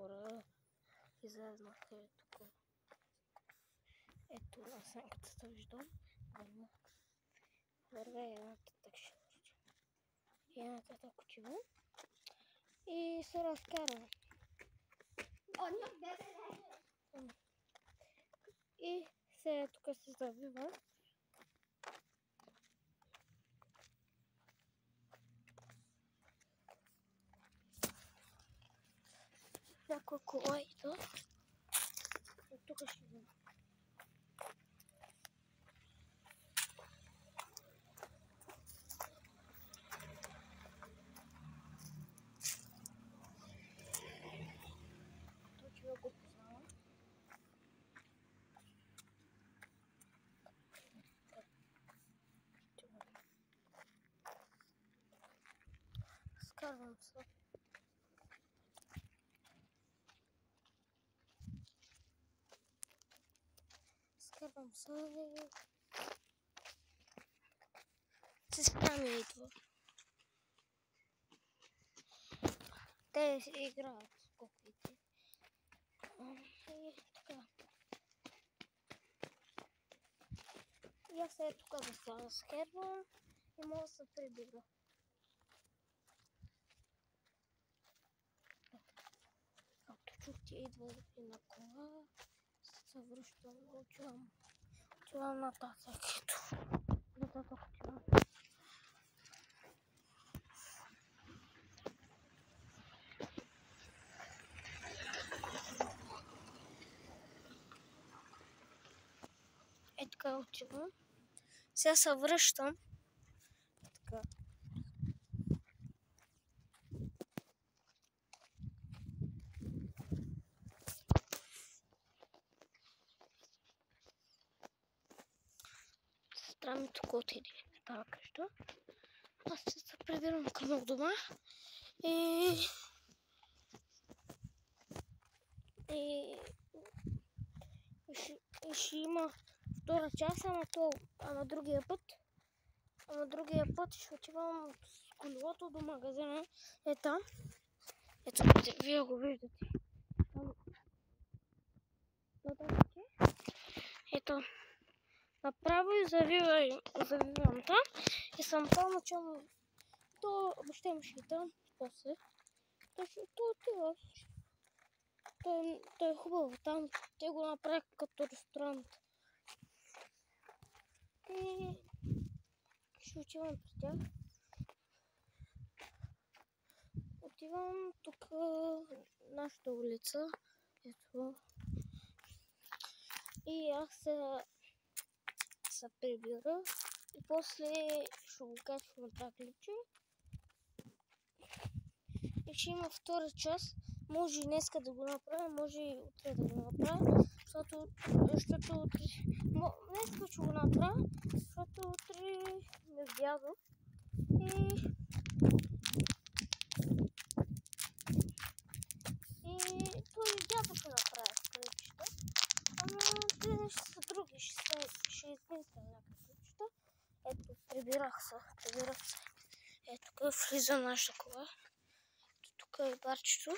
хора излезнаха тук. Ето на санкцията виждам. Вървя едната такши. Едната так отива. И се разкарва. И сега тук се завива. Някой кола идва. И тук ще видим. Той човек го познава. Скарвам се. Скарвам се. Сестра ми идва. Те играят с куклите. И така. И аз сега тук да се разхервам и мога да се прибира. Както чухте, идва и на кола. Се връщам, отивам нататък. Нататък отивам. Е така отивам. Сега се връщам. Така. Сестра ми тук отиде в тази къща. Аз се прибирам към дома и ще има втора част, ама другия път ще отивам с колелото до магазина. Е там. Ето, вие го виждате. Ето. Направо и завивам там. И съм там, че то баща ми ще е там после. То отива. То е хубаво там. Те го направиха като ресторант. И ще отивам при тях. Отивам тук нашата улица. Ето. И аз се прибира. И после ще го качвам на това ключе. И ще има втора част. Може и днеска да го направя, може и утре да го направя. Защото утре... Днеска ще го направя, защото утре ме дядо. И той дядо ще направи ключета. Ама те ще са други, ще измисля някакви ключета. Ето, прибирах се. Ето тук влиза нашата кола. Тук е барчето.